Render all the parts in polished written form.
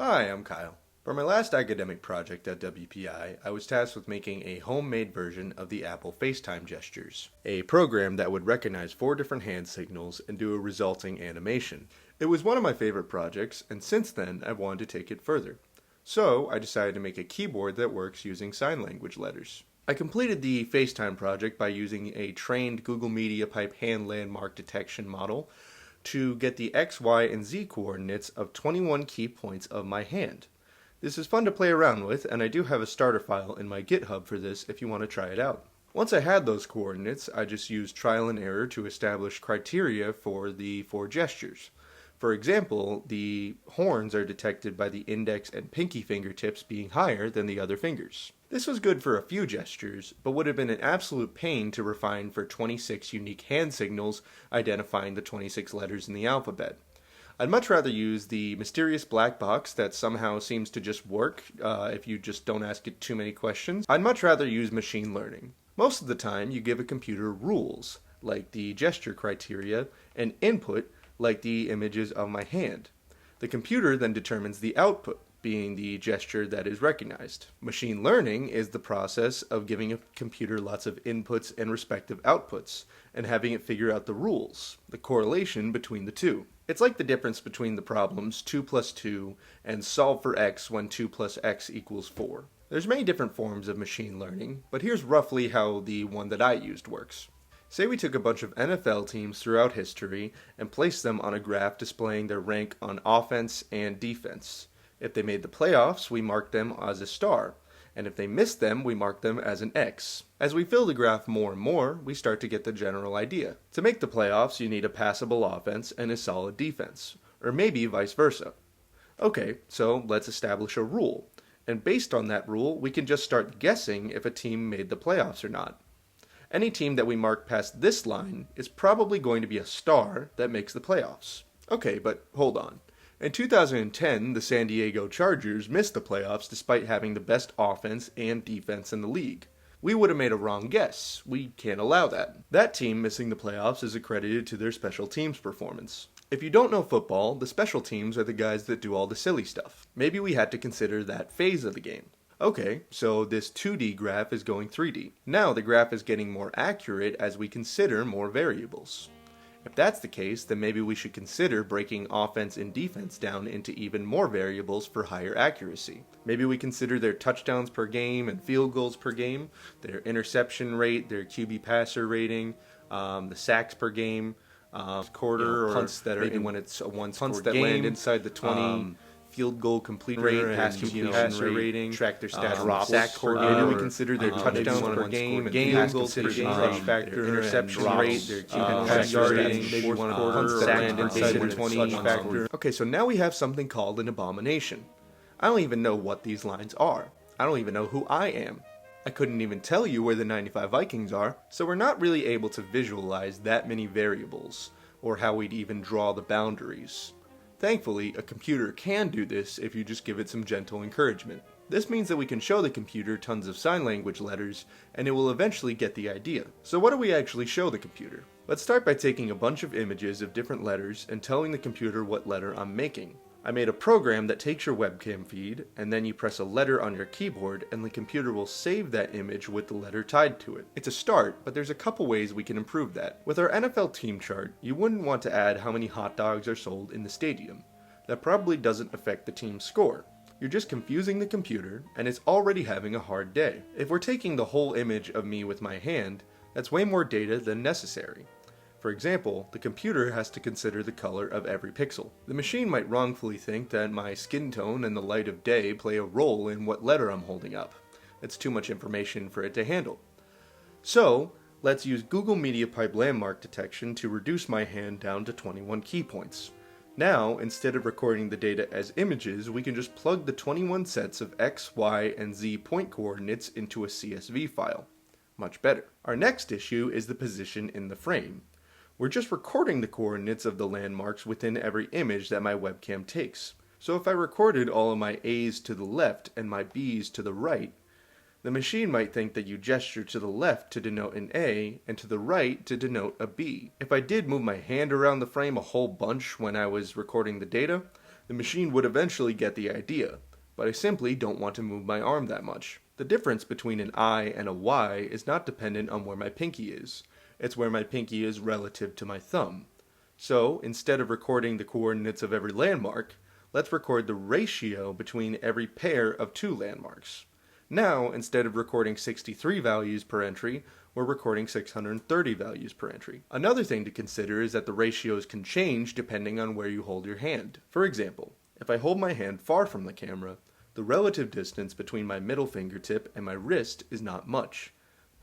Hi, I'm Kyle. For my last academic project at WPI, I was tasked with making a homemade version of the Apple FaceTime gestures, a program that would recognize 4 different hand signals and do a resulting animation. It was one of my favorite projects, and since then I've wanted to take it further. So I decided to make a keyboard that works using sign language letters. I completed the FaceTime project by using a trained Google Media Pipe hand landmark detection model to get the X, Y, and Z coordinates of 21 key points of my hand. This is fun to play around with, and I do have a starter file in my GitHub for this if you want to try it out. Once I had those coordinates, I just used trial and error to establish criteria for the 4 gestures. For example, the horns are detected by the index and pinky fingertips being higher than the other fingers. This was good for a few gestures, but would have been an absolute pain to refine for 26 unique hand signals identifying the 26 letters in the alphabet. I'd much rather use the mysterious black box that somehow seems to just work if you just don't ask it too many questions. I'd much rather use machine learning. Most of the time, you give a computer rules, like the gesture criteria, and input, like the images of my hand. The computer then determines the output, being the gesture that is recognized. Machine learning is the process of giving a computer lots of inputs and respective outputs, and having it figure out the rules, the correlation between the two. It's like the difference between the problems 2 plus 2 and solve for x when 2 plus x equals 4. There's many different forms of machine learning, but here's roughly how the one that I used works. Say we took a bunch of NFL teams throughout history and placed them on a graph displaying their rank on offense and defense. If they made the playoffs, we marked them as a star, and if they missed them, we marked them as an X. As we fill the graph more and more, we start to get the general idea. To make the playoffs, you need a passable offense and a solid defense, or maybe vice versa. Okay, so let's establish a rule, and based on that rule, we can just start guessing if a team made the playoffs or not. Any team that we mark past this line is probably going to be a star that makes the playoffs. Okay, but hold on. In 2010, the San Diego Chargers missed the playoffs despite having the best offense and defense in the league. We would have made a wrong guess. We can't allow that. That team missing the playoffs is accredited to their special teams performance. If you don't know football, the special teams are the guys that do all the silly stuff. Maybe we had to consider that phase of the game. Okay, so this 2D graph is going 3D. Now the graph is getting more accurate as we consider more variables. If that's the case, then maybe we should consider breaking offense and defense down into even more variables for higher accuracy. Maybe we consider their touchdowns per game and field goals per game, their interception rate, their QB passer rating, the sacks per game, quarter, or punts that are maybe when it's a one-score game, land inside the 20. Field goal completion rate, pass completion rating, track their stats, sacks per game. Maybe we consider their touchdowns per game, and field goals per game, clutch factor, interception rate, their QB pass rating, maybe one quarter, sack inside the 20 factor. Okay, so now we have something called an abomination. I don't even know what these lines are. I don't even know who I am. I couldn't even tell you where the 95 Vikings are, so we're not really able to visualize that many variables, or how we'd even draw the boundaries. Thankfully, a computer can do this if you just give it some gentle encouragement. This means that we can show the computer tons of sign language letters, and it will eventually get the idea. So what do we actually show the computer? Let's start by taking a bunch of images of different letters and telling the computer what letter I'm making. I made a program that takes your webcam feed, and then you press a letter on your keyboard, and the computer will save that image with the letter tied to it. It's a start, but there's a couple ways we can improve that. With our NFL team chart, you wouldn't want to add how many hot dogs are sold in the stadium. That probably doesn't affect the team's score. You're just confusing the computer, and it's already having a hard day. If we're taking the whole image of me with my hand, that's way more data than necessary. For example, the computer has to consider the color of every pixel. The machine might wrongfully think that my skin tone and the light of day play a role in what letter I'm holding up. It's too much information for it to handle. So, let's use Google Media Pipe landmark detection to reduce my hand down to 21 key points. Now, instead of recording the data as images, we can just plug the 21 sets of X, Y, and Z point coordinates into a CSV file. Much better. Our next issue is the position in the frame. We're just recording the coordinates of the landmarks within every image that my webcam takes. So if I recorded all of my A's to the left and my B's to the right, the machine might think that you gesture to the left to denote an A and to the right to denote a B. If I did move my hand around the frame a whole bunch when I was recording the data, The machine would eventually get the idea, but I simply don't want to move my arm that much. The difference between an I and a Y is not dependent on where my pinky is. It's where my pinky is relative to my thumb. So, instead of recording the coordinates of every landmark, let's record the ratio between every pair of two landmarks. Now, instead of recording 63 values per entry, we're recording 630 values per entry. Another thing to consider is that the ratios can change depending on where you hold your hand. For example, if I hold my hand far from the camera, the relative distance between my middle fingertip and my wrist is not much.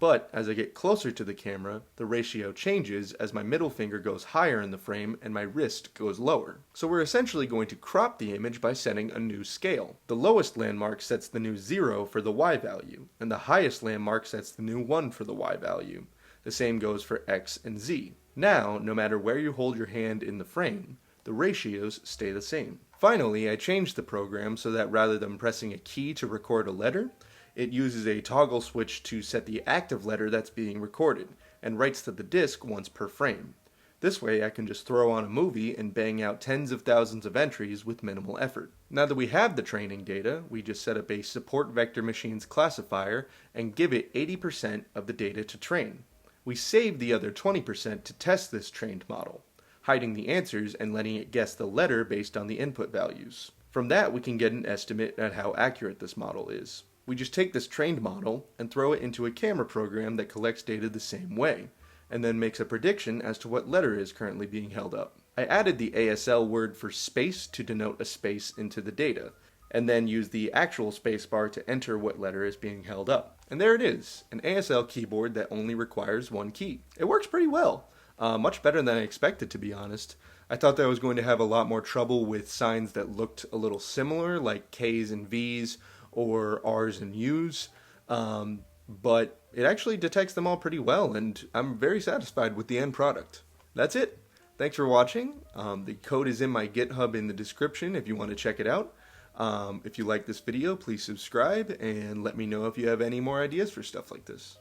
But as I get closer to the camera, the ratio changes as my middle finger goes higher in the frame and my wrist goes lower. So we're essentially going to crop the image by setting a new scale. The lowest landmark sets the new 0 for the Y value, and the highest landmark sets the new 1 for the Y value. The same goes for X and Z. Now, no matter where you hold your hand in the frame, the ratios stay the same. Finally, I changed the program so that rather than pressing a key to record a letter, it uses a toggle switch to set the active letter that's being recorded, and writes to the disk once per frame. This way I can just throw on a movie and bang out tens of thousands of entries with minimal effort. Now that we have the training data, we just set up a support vector machines classifier and give it 80% of the data to train. We save the other 20% to test this trained model, hiding the answers and letting it guess the letter based on the input values. From that we can get an estimate at how accurate this model is. We just take this trained model and throw it into a camera program that collects data the same way, and then makes a prediction as to what letter is currently being held up. I added the ASL word for space to denote a space into the data, and then used the actual spacebar to enter what letter is being held up. And there it is, an ASL keyboard that only requires one key. It works pretty well, much better than I expected, to be honest. I thought that I was going to have a lot more trouble with signs that looked a little similar, like K's and V's, or R's and U's, but it actually detects them all pretty well, and I'm very satisfied with the end product. That's it. Thanks for watching. The code is in my GitHub in the description if you want to check it out. If you like this video, please subscribe, and let me know if you have any more ideas for stuff like this.